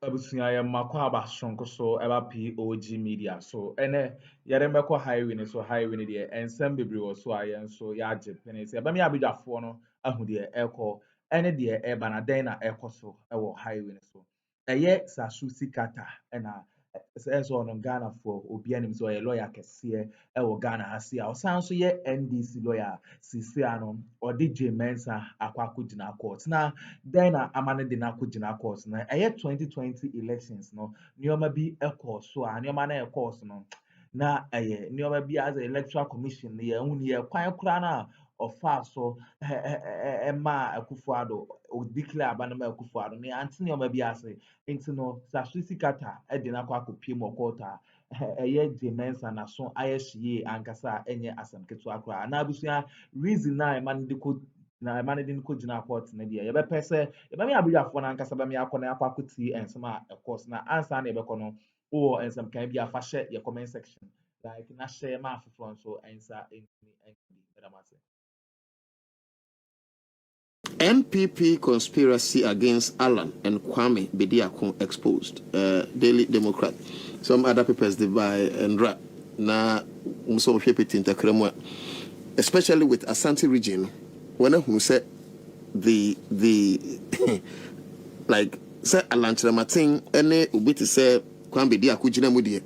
abusunya ya makwa abasonko so eba POG Media so ene yere mekọ highway ne so highway ne de ensem bebre wo so ayen so ya age pene se eba me abedwafo no ahu de ekọ ene de eba na den na ekọ so ewo highway ne so eye Tsikata ena so no Ghana for obi anim so ye lawyer kese ewo Ghana hase a osan so ye NDC lawyer sisi ano odi J.Mensah akwa court na then amane de na kugina court na 2020 elections no nioma bi ekọ so a nioma na ekọ so no na nioma bi as electoral commission ye hu ne kwan kura na ofa so ma Akuffo Addo o declare abanama Akuffo Addo ne anti nioma bi ase enti no Tsikata de na kwa kopie mo court a J.Mensah na so ayehye ankasa enye asam ketu akra na abusia reason na man de ko na managing coach na court na dia yebe pese yebe me abiyafo na nkasa ba me akona akwakuti ensema a course na answer na yebe kono o ensem kan bi afahye your comment section like na share ma afofo so answer any bedamase. NPP conspiracy against Alan and Kwame Bediako exposed. Daily Democrat. Some other papers they buy and rap. Na muso mfepeti ntakremwa. Especially with Asante region. When who said the like say Alan Martin any ubiti say Kwame Bediako jina mudie.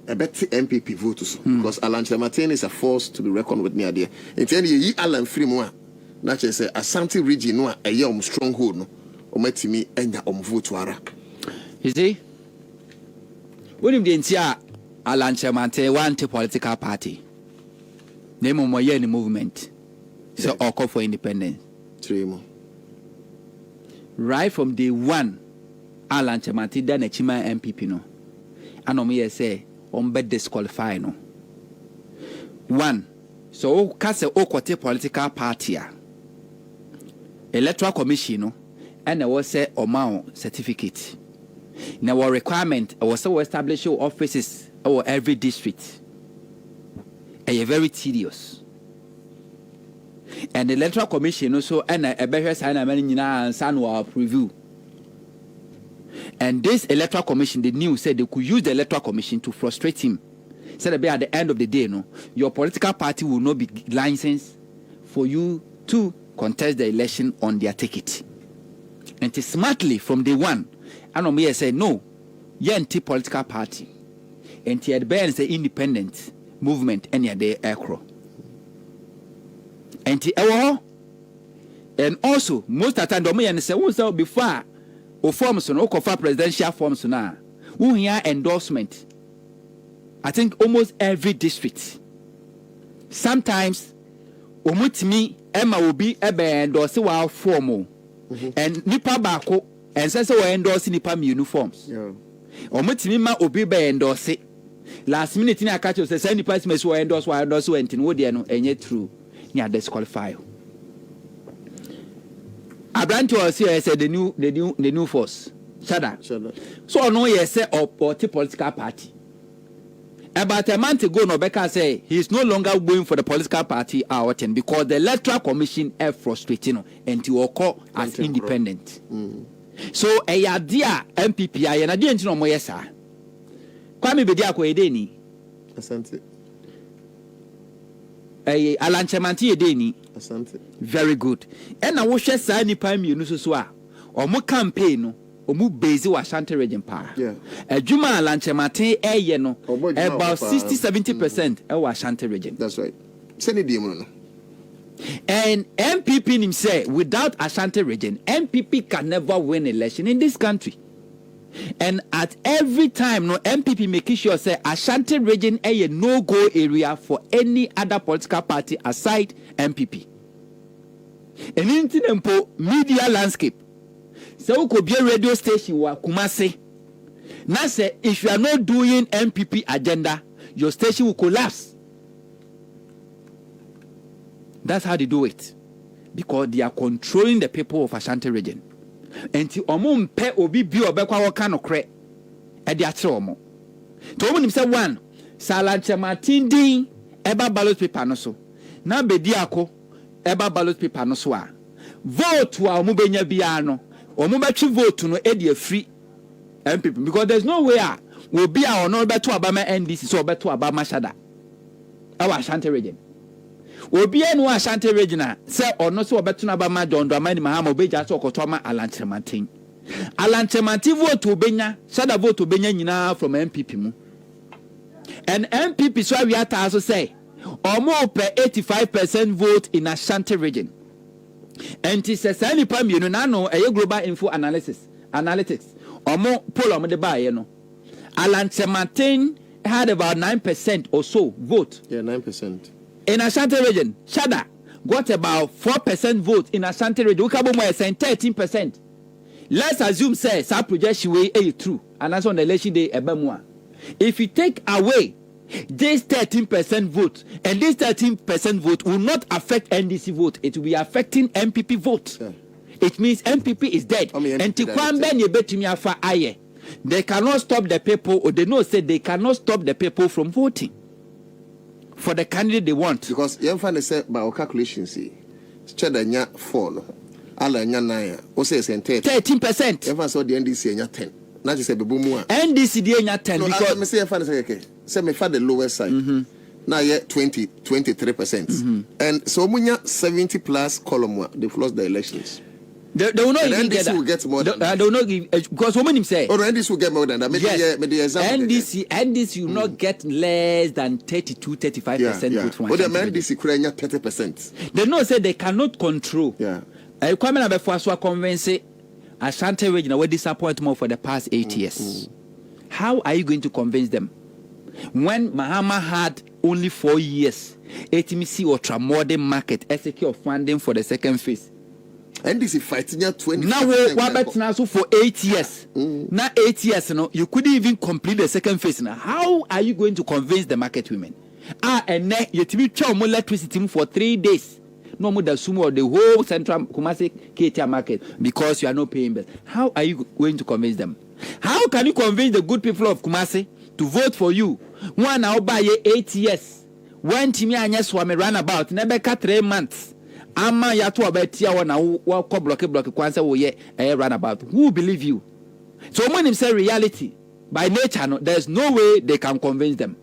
I bet NPP votes because Alan Martin is a force to be reckoned with near there. And then ye Alan Fremwa. Naturally, say Asante region no a stronghold no omatimi enya vote ara. You see, when the entire Alan Chamante want a political party, name of my movement, so all call for independence. Right from day one, Alan Chamante done a chima NPP no, and me say bet disqualify no. One, so cast a quote political party. Electoral Commission no and there was a amount certificate. Now our requirement was to establish offices over every district. A very tedious. And the Electoral Commission also and a better sign a many and Sanwa review. And this Electoral Commission, the news said they could use the Electoral Commission to frustrate him. Said that at the end of the day, no, your political party will not be licensed for you to contest the election on their ticket. And smartly from day one, Anomia said no, anti political party. And he advanced the independent movement any day Akroma. And also most of the time Domian say who before o forms no confer presidential forms now. Who hear endorsement. I think almost every district. Sometimes omutimi Emma will be ebe endorse wa form and nipa bako and say we endorse nipa uniforms. Omutimi ma obi be endorse last minute ni aka say say nipa me so endorse entin wo de no enye true ni disqualify. Abranti was here say the new force. Shada. So no yes say or political party. About a month ago, Nobeka say he is no longer going for the political party out because the Electoral Commission is frustrating and to occur as independent. So a idea MPP I and I didn't know more yes. Kwame Bediako edeni. Asante. Alan Chamanti edeni. Asante. Very good. And I wish say ni pa mi so so a omo campaign no omu base wa Ashanti region pa. Yeah. Juma Lanchemate eye no about 60-70% e wa Ashanti region. That's right. Send it no. And MPP him say without Ashanti region, MPP can never win election in this country. And at every time no MPP making sure say Ashanti region a no-go area for any other political party aside MPP. And in the media landscape, so could be a radio station wa Kumasi. Now say if you are not doing MPP agenda, your station will collapse. That's how they do it. Because they are controlling the people of Ashanti region. And ti omo mpe obi bi obekwa woka no kre e de akyere omo. To omo nim say one Salanche Martin din eba ballot paper no so. Na Bediako eba ballot paper no so a vote wa omo benya bia no omo betwe vote no e de afri MPP because there's no way will be our no better Obama NDC so better Obama Shada. Our Ashanti region. Will be no Ashanti region, say or no so better Obama John Dramani Mahama Beja so Kotoma Alanche Martin. Alanche Martin vote to Benya, Shada vote to Benya from MPP mu. And MPP so we have to also say or more per 85% vote in Ashanti region. And it says any time you know a global info analytics or more poll on the buy, you know. Alanche Martin had about 9% or so vote. Yeah, 9%. In Ashanti region, Shada got about 4% vote in Ashanti region. We can say 13%. Let's assume say some projection way is true, and that's on the election day ebemwa. If you take away this 13% vote, and this 13% vote will not affect NDC vote, it will be affecting MPP vote. Yeah. It means MPP is dead. And they cannot stop the people, or they know say they cannot stop the people from voting for the candidate they want. Because you find say by our calculations, Chedanya 4, Alanya 9, or say 13%. You find so the NDC 10. Not just say Bawumia. NDC the 10 because me say find say okay. Say me for the lower side. Now yeah 23%. And so munya 70 plus column they've lost the elections. They will not even get that. Will get more than that. They will not give because so many say. Oh, NDC will get more than that. Yes. NDC will not get less than 32-35% vote from Ashanti. Oh, the NDC could 30%. They know say they cannot control. Yeah. I come in before so convince Ashanti region were disappointment for the past 8 years. How are you going to convince them? When Mahama had only 4 years, ATMC or tramodern market secure funding for the second phase. NDC fighting 20. Now what now for 8 years? Now 8 years, you couldn't even complete the second phase. Now how are you going to convince the market women? And you to be charged more electricity for 3 days. No more the sumo of the whole central Kumasi KTR market because you are not paying bills. How are you going to convince them? How can you convince the good people of Kumasi to vote for you? One now by 8 years. When Timmy and Swami ran about, never 3 months. Ama yatu abetia wana wako block kwanza woye run about. Who believe you? So when him say reality, by nature, no, there's no way they can convince them.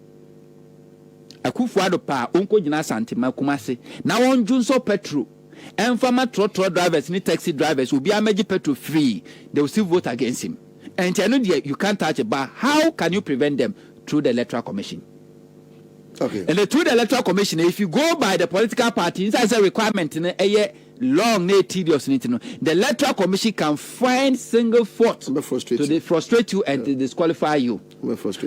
Akuffo Addo pa unko jina santima Kumasi. Na on junso petrol. And farmer trotro drivers ni taxi drivers will be a major petrol free. They will still vote against him. And you can't touch it. But how can you prevent them? Through the Electoral Commission. Okay. And through the Electoral Commission, if you go by the political party, it's a requirement in a long, tedious. The Electoral Commission can find single fault to frustrate you and to disqualify you.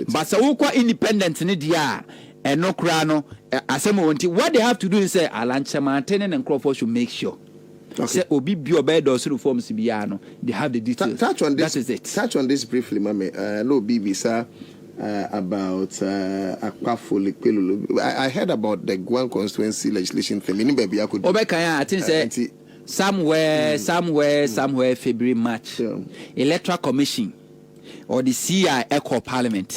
But so independent in the and no crano. What they have to do is say, Alanche Martin and Akuffo should make sure. Say Obi Biobe does reform Sibiano. They have the details. Touch on this. That is it. Touch on this briefly, Mame. No BBC about Akuffo. I heard about the Guan constituency legislation thing. I think say somewhere February, March, Electoral Commission or the CI Echo Parliament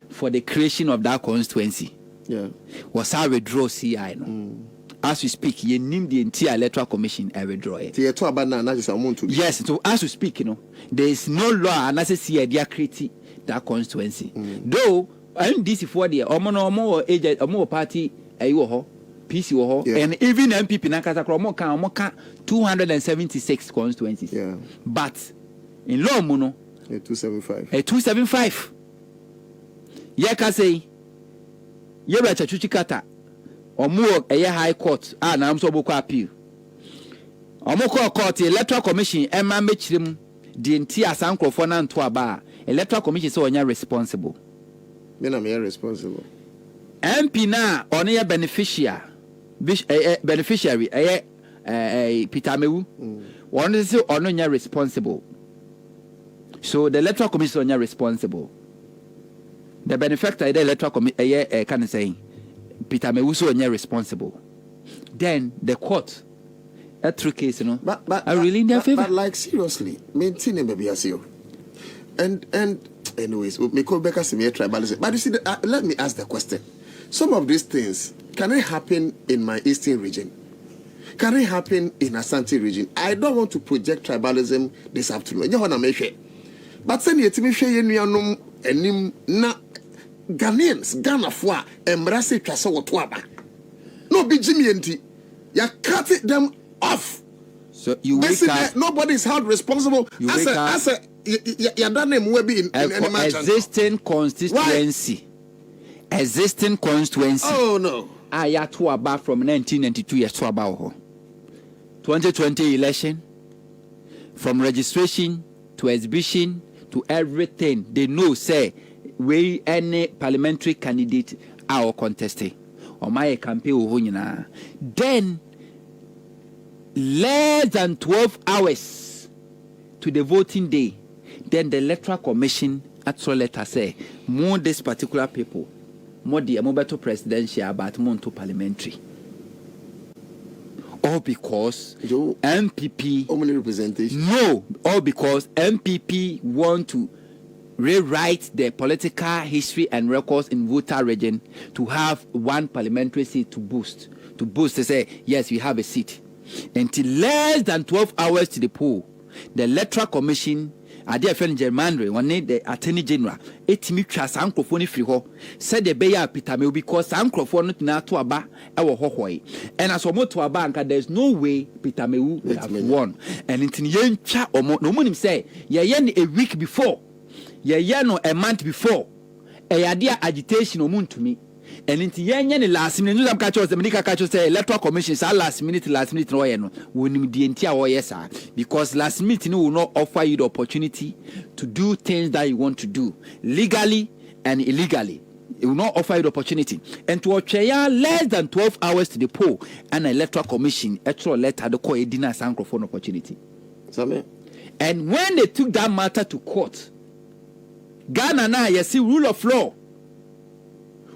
for the creation of that constituency. Yeah, was how we draw CI. No? As we speak, you name the entire Electoral Commission. I withdraw it. Yes, so as we speak, there is no law and as a CI they are creating that constituency. Though I'm this for the more agent, more party, PC, and even NPP Nakasa 276 constituencies. Yeah, but in law, 275. 275. Yeka say. Yeba Tsikata or more a high court and I'm so book appeal. Omoko court Electoral Commission Emma Mitchim the entire Sankofona and Tuaba. Electoral Commission so on responsible. Then I'm responsible. MP na on your beneficiary Pitamewu. One is on your responsible. So the Electoral Commission on your responsible. The benefactor the Electoral Commission can say Peter Mewuso and responsible. Then the court a true case, but I really in their favor. But like seriously, maintaining baby as you. And anyways, we call back as a tribalism. But you see, let me ask the question. Some of these things can it happen in my eastern region? Can it happen in Ashanti region? I don't want to project tribalism this afternoon. You want to make it. But send ye to me share nuanom enim na Ghanaians, Ghana for embrace twase wotwaba. No be Jimmy enti. Ya cut them off. So you wake up, nobody is held responsible as a done him will be in any matter. Existing constituency. Why? Existing constituency. Oh no. Ayatu about from 1992 years to about 2020 election. From registration to exhibition to everything, they know say we any parliamentary candidate are contesting or my campaign. Then less than 12 hours to the voting day, then the Electoral Commission actually let us say more this particular people, more the better presidential, but more to parliamentary. All because NPP. How many representation? No, all because NPP want to rewrite the political history and records in voter region to have one parliamentary seat to boost. To say, yes, we have a seat. Until less than 12 hours to the poll, the Electoral Commission, a dear friend Germandre, one need the Attorney General, Etimitra Sankrofoni Friho, said the Bayer Pitame because Sankrofon not to aba our Hohoi. And as for more to a bank, there's no way Pitame would have won. And in Yen Cha or no money say, Yen a week before, no a month before, a idea agitation or moon to me. And in the last minute, news catchers, the medical catchers say Electoral Commission last minute, no, when the entire yes, because last minute will not offer you the opportunity to do things that you want to do legally and illegally. It will not offer you the opportunity. And to chair less than 12 hours to the poll, and Electoral Commission actually let the call a dinner microphone opportunity. And when they took that matter to court, Ghana now you see rule of law.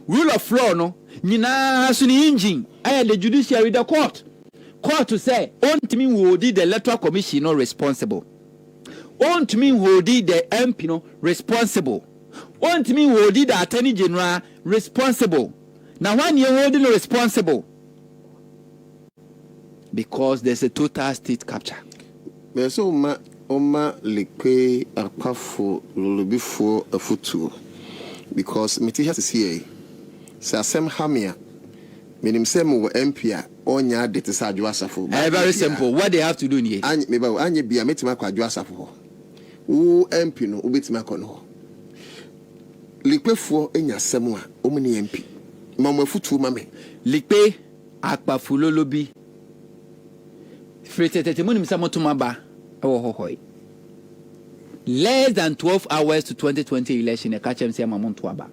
Rule of law, no. Nina suni engine. I the judiciary, the court. Court to say, on to me who did the Electoral Commission not responsible. On to me who did the MP no responsible. On to me who did the Attorney General responsible. Now when you holding responsible, because there's a total state capture. There's Oma Lekwe Akuffo Lulubifo a futu. Because Miti has to see Sasem Hamia, meaning Semu Empia, Onya de Tesajwasafo. Very simple. What they have to do in here? Maybe Anya be a metimaka Jwasafo. U Empino, Ubitimakono. Lipe for Enya Semua, Omini MP. Mamma Futu Mame. Lipe Akpafulo Lobby. Fritetemunim Samotumaba. Oh, hoy. Less than 12 hours to 2020 election, a catch and say Mamontuaba.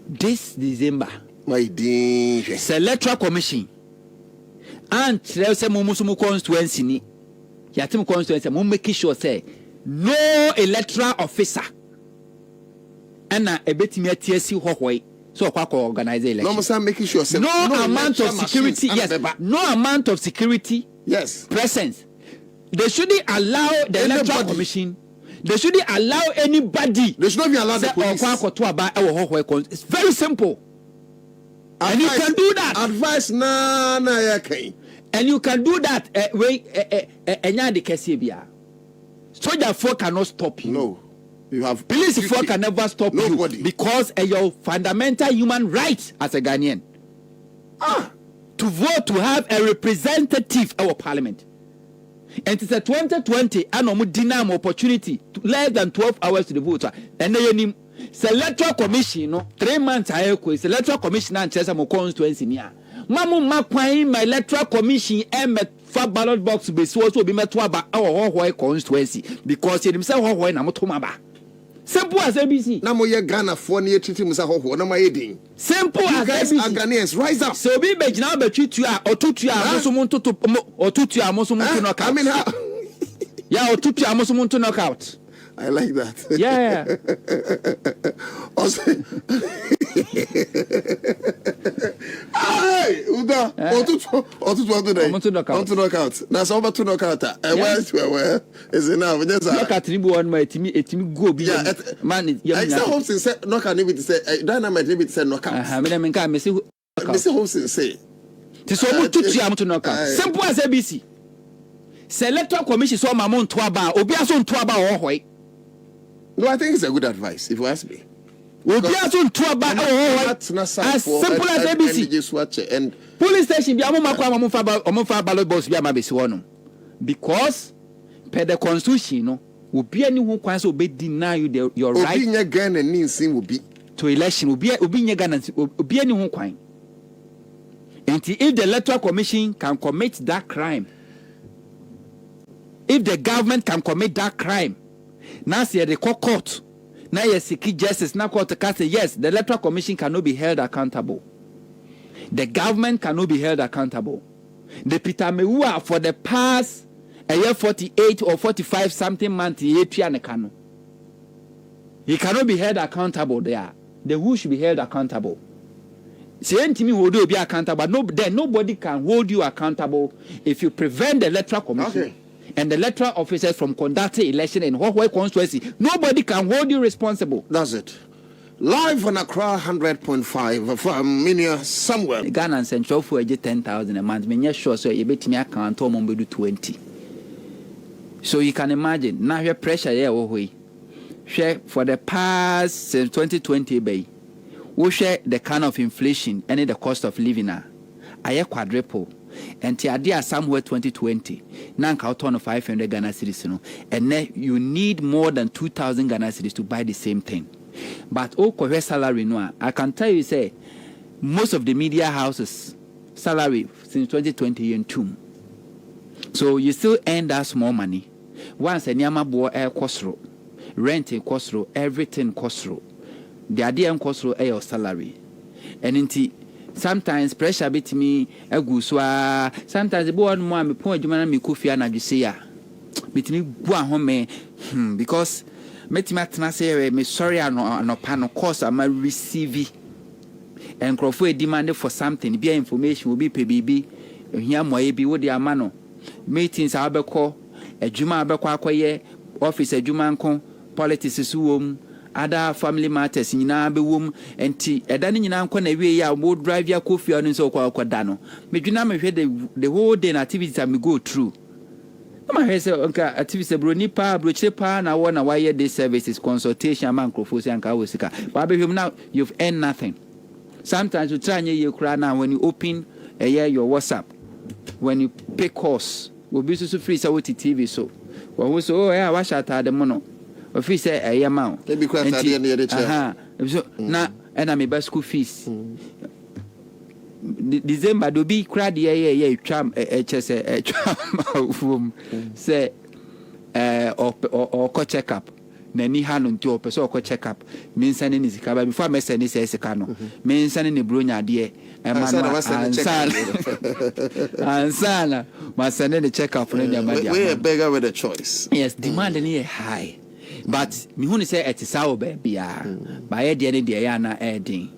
This December, my dear, Electoral Commission and there's a Mumusumu constituency. Yatim constituency, making sure say no electoral officer and a bit me TSC Hawkeye. So I organize election. No, making sure no amount of security. Yes, no amount of security. Yes, presence. They shouldn't allow the Electoral Commission. They shouldn't allow anybody. They should not be allowed the police. It's very simple. And you can do that. Advice and you can do that. Soldier folk cannot stop you. No. You have police folk can never stop nobody. You because your fundamental human right as a Ghanaian. To vote to have a representative of our parliament. And it's a 2020 and deny opportunity to less than 12 hours to the voter. And then Electoral Commission, no 3 months I is Electoral Commission and Chesa mo constituency near. Mamu makwain my Electoral Commission and for ballot box be so be met to our constituency because it himself how na motomaba. Simple as ABC. Na mo ye Ghana for near treating Musa ho na ma yedin. Simple as guys ABC. Are Ghanaians, rise up. So be now be treat you or tutu amosumuntu to or tutu amosumuntu knockout. I mean how yeah, or tutu amosumuntu knockout. I like that. Yeah. Hey, Uda. Otutu knockout. Na so to knockout. Where is it now? Knockout ni bo one my etimi go bi. Man, I say home say knockout ni be say dynamite ni be say knockout. Me nka me say home say. Ti so mo tutu am to knockout. Simple as ABC. Electoral Commission so ma mo nto aba, obi aso nto aba wo hoi. No, I think it's a good advice, if you ask me. As simple as ABC. And police station because per the constitution, no, will be anyone who be deny you your right to election. Will be anyone crime. And if the Electoral Commission can commit that crime, if the government can commit that crime, now see the court. Now you seek justice. Now court can say yes, the Electoral Commission cannot be held accountable. The government cannot be held accountable. The Peter Mewa for the past a year 48 or 45 something months he cannot be held accountable there. The who should be held accountable. Saying to me who do be accountable, no, then nobody can hold you accountable if you prevent the Electoral Commission and the electoral officers from conducting election in Hawaii constituency. Nobody can hold you responsible. That's it. Live on Accra 100.5 from Minia somewhere. Ghana and Central for 10,000 a month. Me sure so you bet me account to 20. So you can imagine now your pressure here share for the past since 2020 bay. We share the kind of inflation and the cost of living now. I quadruple. And the idea somewhere 2020 now count on 500 Ghana cedis, and then you need more than 2,000 Ghana cedis to buy the same thing. But salary no, I can tell you say most of the media houses salary since 2020 and 2. So you still earn that small money. Once a nyama bo air costro, rent costro, everything costro. The idea costro air salary, and inti. Sometimes pressure bit me a gooswa. Sometimes the board more me point you me kufia na jusia. Bit me go home because me say me sorry no pan course am receive and crofo demanded for something. Be information will be PBB. Here mo be wo dia ma no. Meetings abeko, adwuma abeko akoye, office adwuma nko, politics suwom. Other family matters nyina be wom enti edane nyina nkɔ na wie ya mo drive ya Akuffo no so kwa dano me dwuna me hwɛ the whole day activities I me go through na ma hwɛ sɛ nka activities broni pa brochire pa na wo na why day services consultation man Akuffo say nka wo sika but be him now you've earned nothing. Sometimes you try nye kura now when you open your WhatsApp, when you pay course will be so free so TV so wo so wa shata de mono office say amount maybe quite at the end of the chair so na and I me school fees December do be crowd tram say or check up na ni ha no nti o pese o check up me nsane ni sika ba before me send say sika no me nsane ni bronya de ansana ma send ni check up no dia ma dia we a beggar with a choice. Yes, demand ni high. But me who say it is our baby by a dear dear na adding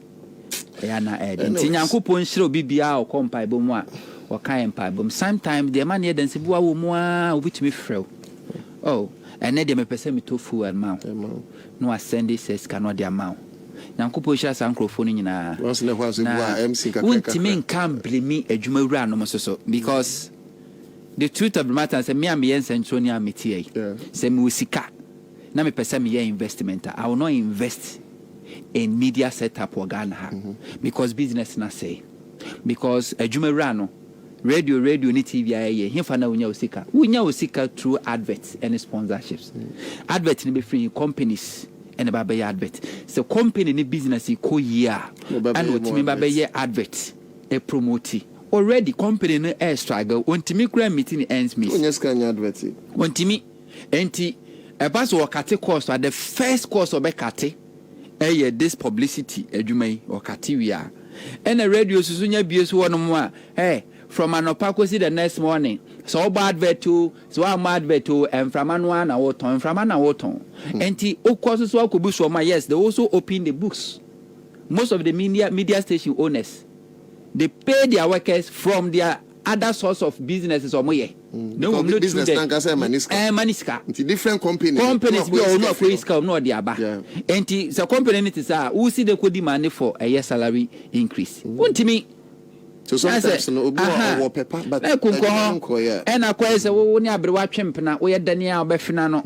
Tinyankopon shiro bibia o kompa bom a o kan pa bom sometimes the man here then se bua wo mu a obitumi frɛw and then me pese me tofu and ma no ascend this says cannot the amount Nyankopon shira san microphone nyina once na hwa se bua MC kakaka untimi nkan blemi adwuma wura no so because the truth of the matter say me am yen central am metie say me usika na me pese me investment I will not invest in media setup or Ghana because business na say because adwuma wura no radio ni TV aye himfa na unya usika through adverts and sponsorships advert ni be free companies and ba be advert so company ni business ko year and otimi ba be advert e promote already company no air struggle ontimi kura meeting ends me unya skanya advert ontimi enti e pass o kate course the first course o be kate this publicity adwuma o kate wi a and the radio susunya bie so wono mo a from an opacosi the next morning so bad veto so am advert to and from anwa na woton from an woton enti okoso so akobu so ma yes they also open the books. Most of the media station owners they pay their workers from their other source of businesses or more no business maniska different companies be no for no dia ba enti so company it is who see the could money for a year salary increase untimi. So sometimes no obi o paper but and akwa say wo ni abrewa twempena wo ye dane a obefina no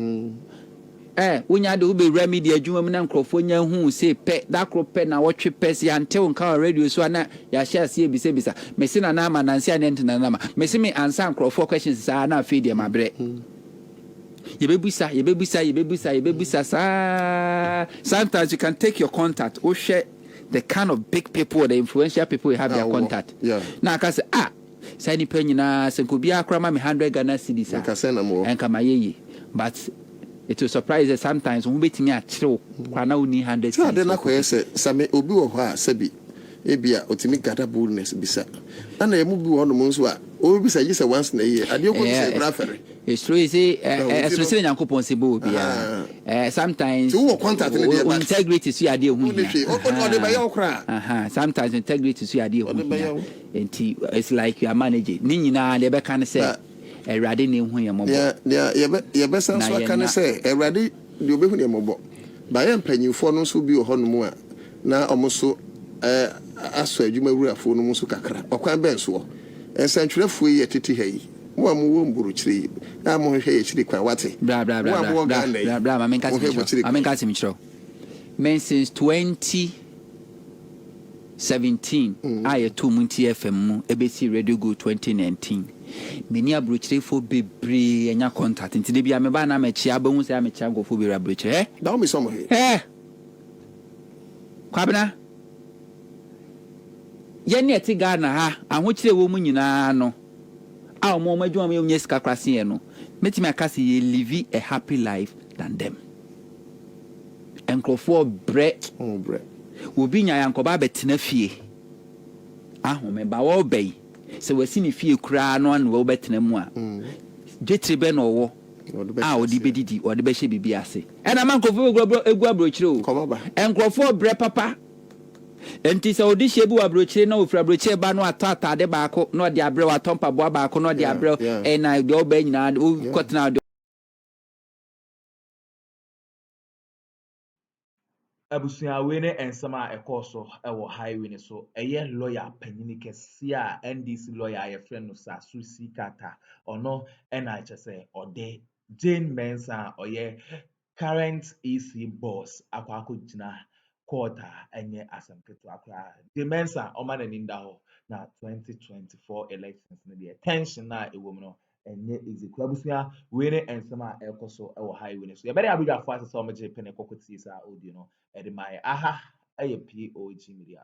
wonya de ube remedy adwuma mu na nkrofo nya hu say pe da kro pe na wotwe pe si ante won ka radio so na ya share si ebisa mesi na na ma nansi anent na na ma mesi me answer nkrofo questions sa na feed ya mabre yebebusa sa sometimes you can take your contact or share the kind of big people, the influential people you have their contact. Now I can say say ni pe nyina se ko bi Akroma me 100 Ghana cedis and kama ye but it will surprise that sometimes when we betimi akire kwa na uni 100 cedis ade na ko say same obi wo ho a sabi ebia otimi gada boldness bisa ana emu bi wo no mo nso a obi bisa yi say once na year ade ko say bra fere it's true say especially Nyankopon se bo obi sometimes so contact integrity so ade hu o de ba yo kra sometimes integrity so ade hu it's like you are managing ni nyina de be kan say Erade ne hu ye mobo ye be san so kan say Erade de obehu ne mobo ba ye mpanyimfo no so bi o hono a na omoso aso adwuma wurafo no so kakra okwan ben so ensantwerefo yi tete hayi mo wo mburu chiri na mo hwe ye chiri kwan wate bla ma menka chiro men since 2017 aye to munti FM mu ebesi radio go 2019 meni abrochirefo bebre enya contact nti de bia me ba na mechi abahu se amechi agofo be abrochire da me so mo he kwabena ye ne eti Ghana ha ahochire wo mu nyina no a mo madwuma me nya sika krase ye no metimi akase ye live a happy life than them enkrofo bre obi nya yankoba betena fie ahome ba wo bai se wasi ni fie kura no an wo betena mu a jetri be no wo odi bedidi odi be hye bibi ase na mankofo egu abrochire o enkrofo bre papa enti se odi hye bu abrochire na ofra abrochire ba no atata de baako no de abre wa tompa bo baako no de abre na de oba nyina kotena abusuawe ne ensama ekoso ewo highway ne so eye lawyer panyini kese a NDC lawyer ye friend no Tsikata ono na chese ode J.Mensah oye current EC boss akwako gina quarter enye asamketo akra J.Mensah o man ninda ho na 2024 elections ne the tension na ewom no enye ezeku abusua we ne ensama ekoso ewo highway ne so ye bere abudwa fo asese o meje pene kokoti sa audio no Edmaya aha POG Media.